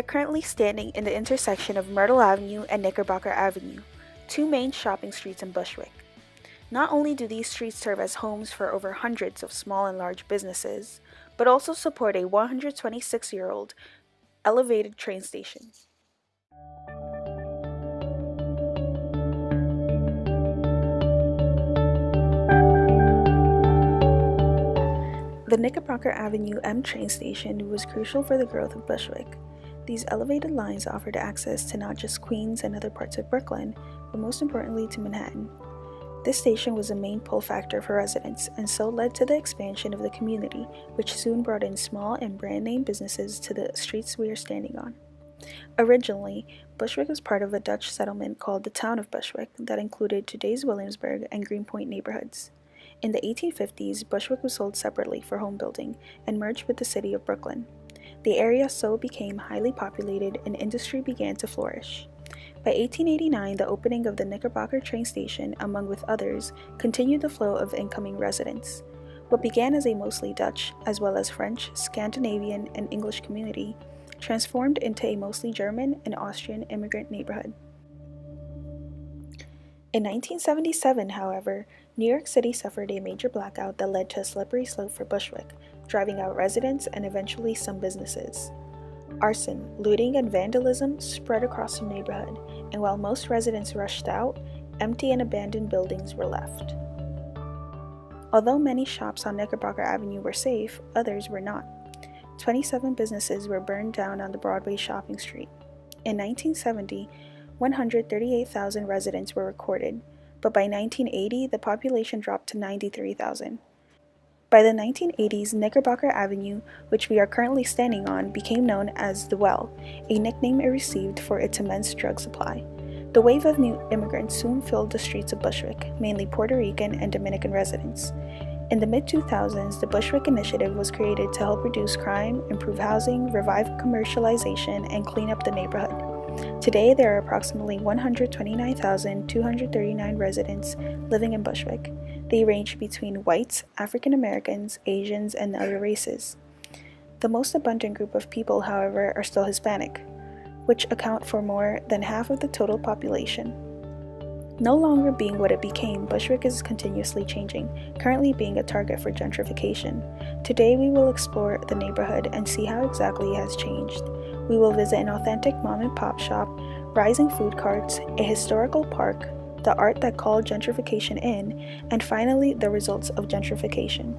currently standing in the intersection of Myrtle Avenue and Knickerbocker Avenue, two main shopping streets in Bushwick. Not only do these streets serve as homes for over hundreds of small and large businesses, but also support a 126-year-old elevated train station. The Knickerbocker Avenue M train station was crucial for the growth of Bushwick. These elevated lines offered access to not just Queens and other parts of Brooklyn, but most importantly to Manhattan. This station was a main pull factor for residents and so led to the expansion of the community, which soon brought in small and brand-name businesses to the streets we are standing on. Originally, Bushwick was part of a Dutch settlement called the Town of Bushwick that included today's Williamsburg and Greenpoint neighborhoods. In the 1850s, Bushwick was sold separately for home building and merged with the city of Brooklyn. The area so became highly populated and industry began to flourish. By 1889, the opening of the Knickerbocker train station, among with others, continued the flow of incoming residents. What began as a mostly Dutch, as well as French, Scandinavian, and English community, transformed into a mostly German and Austrian immigrant neighborhood. In 1977, however, New York City suffered a major blackout that led to a slippery slope for Bushwick, driving out residents and eventually some businesses. Arson, looting, and vandalism spread across the neighborhood, and while most residents rushed out, empty and abandoned buildings were left. Although many shops on Knickerbocker Avenue were safe, others were not. 27 businesses were burned down on the Broadway shopping street. In 1970, 138,000 residents were recorded, but by 1980, the population dropped to 93,000. By the 1980s, Knickerbocker Avenue, which we are currently standing on, became known as the Well, a nickname it received for its immense drug supply. The wave of new immigrants soon filled the streets of Bushwick, mainly Puerto Rican and Dominican residents. In the mid-2000s, the Bushwick Initiative was created to help reduce crime, improve housing, revive commercialization, and clean up the neighborhood. Today, there are approximately 129,239 residents living in Bushwick. They range between whites, African Americans, Asians, and other races. The most abundant group of people, however, are still Hispanic, which account for more than half of the total population. No longer being what it became, Bushwick is continuously changing, currently being a target for gentrification. Today we will explore the neighborhood and see how exactly it has changed. We will visit an authentic mom-and-pop shop, rising food carts, a historical park, the art that called gentrification in, and finally the results of gentrification.